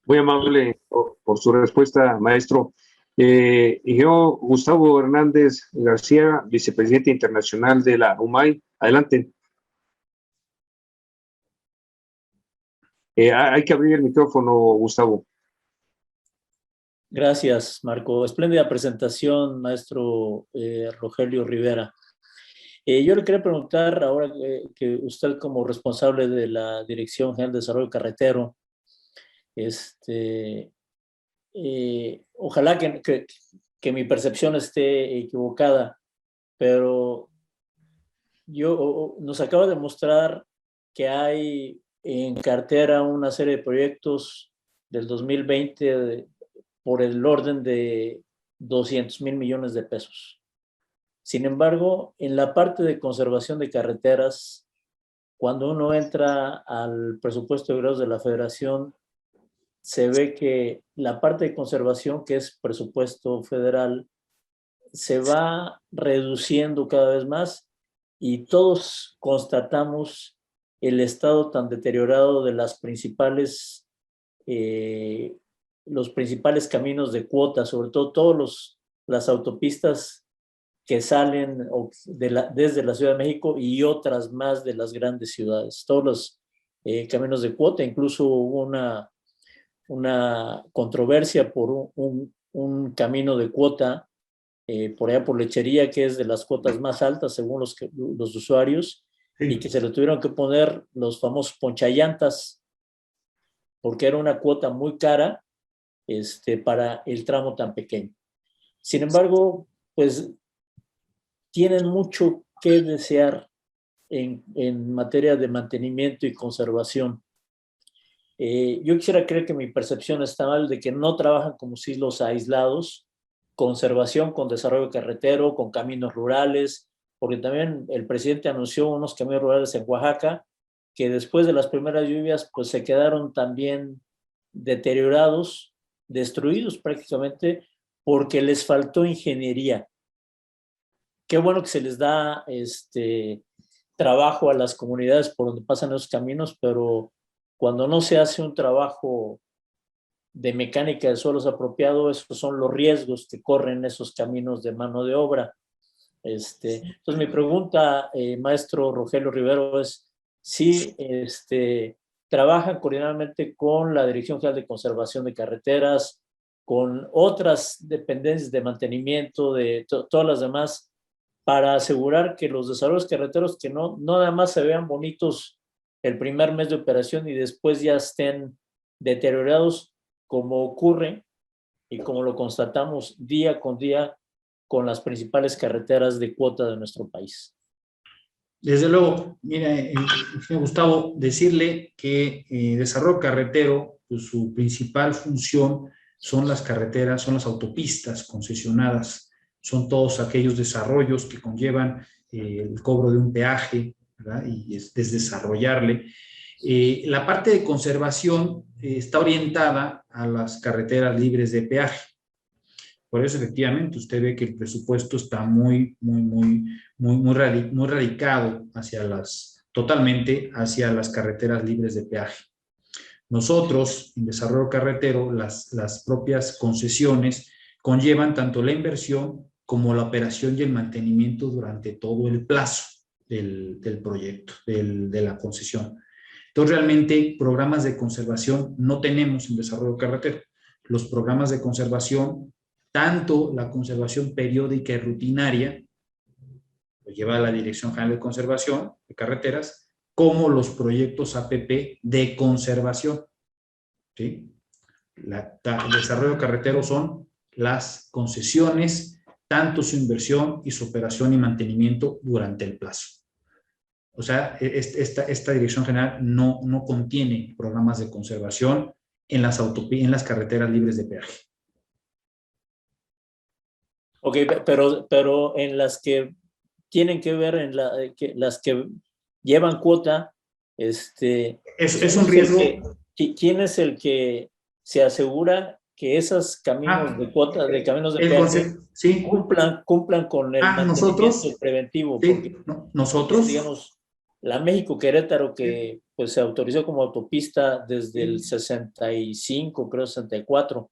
Muy amable por su respuesta, maestro. Ingeniero Gustavo Hernández García, vicepresidente internacional de la UMAI. Adelante. Hay que abrir el micrófono, Gustavo. Gracias, Marco. Espléndida presentación, maestro Rogelio Rivera. Yo le quería preguntar ahora que usted como responsable de la Dirección General de Desarrollo Carretero, ojalá que mi percepción esté equivocada, pero nos acaba de mostrar que hay en cartera una serie de proyectos del 2020 por el orden de 200,000 millones de pesos. Sin embargo, en la parte de conservación de carreteras, cuando uno entra al presupuesto de egresos de la Federación, se ve que la parte de conservación, que es presupuesto federal, se va reduciendo cada vez más y todos constatamos el estado tan deteriorado de los principales caminos de cuota, sobre todo las autopistas que salen desde la Ciudad de México y otras más de las grandes ciudades. Todos los caminos de cuota, incluso hubo una controversia por un camino de cuota por allá por Lechería, que es de las cuotas más altas según los usuarios, sí, y que se le tuvieron que poner los famosos ponchallantas porque era una cuota muy cara para el tramo tan pequeño. Sin embargo, pues tienen mucho que desear en materia de mantenimiento y conservación. Yo quisiera creer que mi percepción está mal, de que no trabajan como silos aislados, conservación con desarrollo carretero, con caminos rurales, porque también el presidente anunció unos caminos rurales en Oaxaca que después de las primeras lluvias pues se quedaron también deteriorados, destruidos prácticamente, porque les faltó ingeniería. Qué bueno que se les da trabajo a las comunidades por donde pasan esos caminos, pero cuando no se hace un trabajo de mecánica de suelos apropiado, esos son los riesgos que corren esos caminos de mano de obra. Entonces mi pregunta, maestro Rogelio Rivero, es si trabajan coordinadamente con la Dirección General de Conservación de Carreteras, con otras dependencias de mantenimiento, de todas las demás, para asegurar que los desarrollos carreteros que no nada más se vean bonitos el primer mes de operación y después ya estén deteriorados, como ocurre y como lo constatamos día con día con las principales carreteras de cuota de nuestro país. Desde luego, mira, Gustavo, decirle que desarrollo carretero, pues su principal función son las carreteras, son las autopistas concesionadas, son todos aquellos desarrollos que conllevan el cobro de un peaje, ¿verdad? Y es desarrollarle. La parte de conservación está orientada a las carreteras libres de peaje. Por eso, efectivamente, usted ve que el presupuesto está muy radicado totalmente hacia las carreteras libres de peaje. Nosotros, en desarrollo carretero, las propias concesiones conllevan tanto la inversión como la operación y el mantenimiento durante todo el plazo del proyecto, de la concesión. Entonces, realmente, programas de conservación no tenemos en desarrollo carretero. Los programas de conservación, tanto la conservación periódica y rutinaria, lo lleva la Dirección General de Conservación de Carreteras, como los proyectos APP de conservación. ¿Sí? El desarrollo carretero son las concesiones, tanto su inversión y su operación y mantenimiento durante el plazo. O sea, esta Dirección General no contiene programas de conservación en las carreteras libres de peaje. Ok, pero en las que tienen que ver, las que llevan cuota, es un riesgo. ¿Quién es el que se asegura que esos caminos de cuota, de caminos de peaje, sí, cumplan con el mantenimiento preventivo? Sí, porque, nosotros, digamos, la México-Querétaro, que pues se autorizó como autopista desde el 65, creo 64,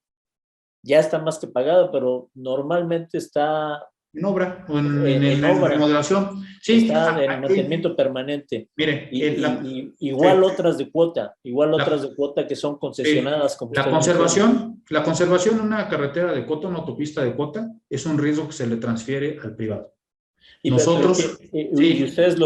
ya está más que pagada, pero normalmente está en obra o en remodelación. Sí, está en mantenimiento permanente. Mire, igual otras de cuota, que son concesionadas. Como la conservación en una carretera de cuota, una autopista de cuota, es un riesgo que se le transfiere al privado. Nosotros, y ustedes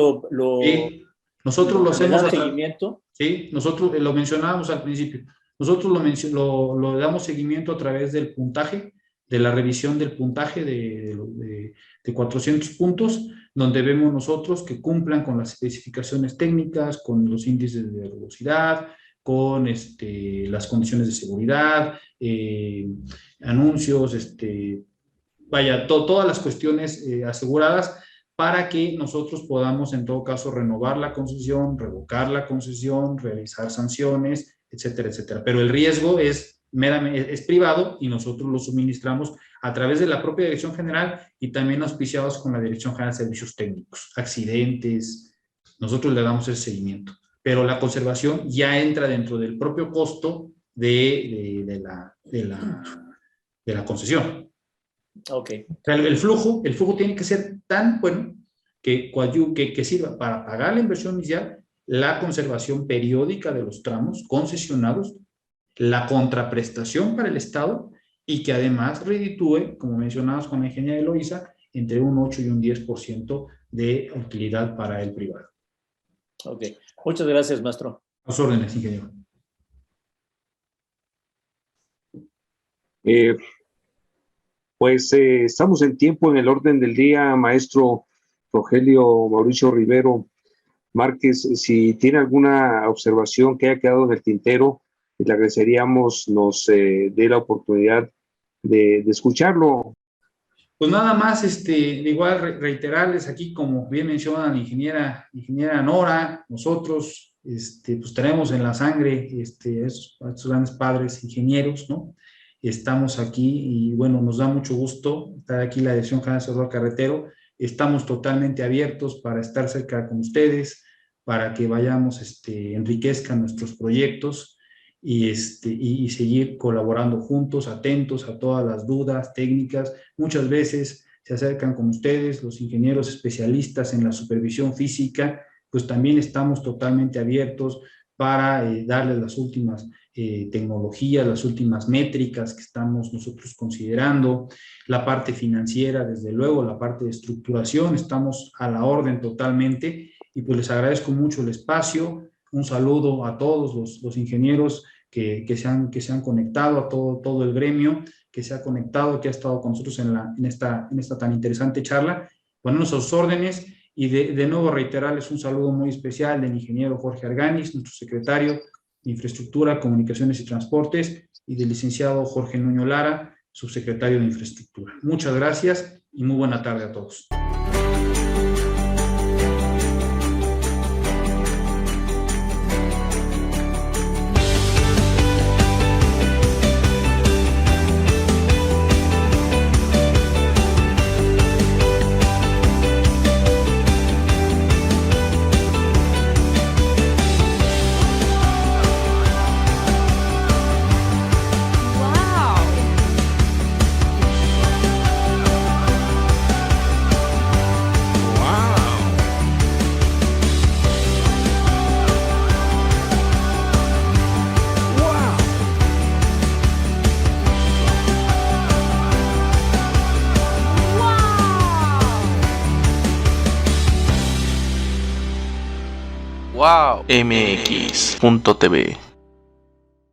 nosotros lo hacemos seguimiento. Sí, nosotros lo mencionábamos al principio. Nosotros lo damos seguimiento a través del puntaje, de la revisión del puntaje de 400 puntos, donde vemos nosotros que cumplan con las especificaciones técnicas, con los índices de velocidad, con las condiciones de seguridad, anuncios, todas las cuestiones aseguradas, para que nosotros podamos en todo caso renovar la concesión, revocar la concesión, realizar sanciones, etcétera, etcétera. Pero el riesgo es privado y nosotros lo suministramos a través de la propia Dirección General y también auspiciados con la Dirección General de Servicios Técnicos, accidentes, nosotros le damos ese seguimiento. Pero la conservación ya entra dentro del propio costo de la concesión. Okay. O sea, el flujo tiene que ser tan bueno que sirva para pagar la inversión inicial, la conservación periódica de los tramos concesionados, la contraprestación para el Estado y que además reditúe, como mencionamos con la ingeniera Eloísa, entre un 8 y un 10% de utilidad para el privado. Ok, muchas gracias, maestro. A sus órdenes, ingeniero. Pues estamos en tiempo en el orden del día, maestro Rogelio Mauricio Rivero Márquez. Si tiene alguna observación que haya quedado en el tintero, le agradeceríamos nos dé la oportunidad de escucharlo. Pues nada más, igual reiterarles aquí, como bien menciona la ingeniera Nora, nosotros pues tenemos en la sangre estos grandes padres ingenieros, ¿no? Estamos aquí y bueno, nos da mucho gusto estar aquí en la Dirección General de Desarrollo Carretero. Estamos totalmente abiertos para estar cerca con ustedes, para que vayamos, enriquezcan nuestros proyectos y seguir colaborando juntos, atentos a todas las dudas técnicas. Muchas veces se acercan con ustedes los ingenieros especialistas en la supervisión física, pues también estamos totalmente abiertos para darles las últimas tecnología, las últimas métricas que estamos nosotros considerando, la parte financiera, desde luego, la parte de estructuración, estamos a la orden totalmente, y pues les agradezco mucho el espacio. Un saludo a todos los ingenieros que se han conectado, a todo el gremio que se ha conectado, que ha estado con nosotros en esta tan interesante charla. Bueno, a sus órdenes, y de nuevo reiterarles un saludo muy especial del ingeniero Jorge Arganis, nuestro secretario de Infraestructura, Comunicaciones y Transportes, y del licenciado Jorge Nuño Lara, subsecretario de Infraestructura. Muchas gracias y muy buena tarde a todos. MX.tv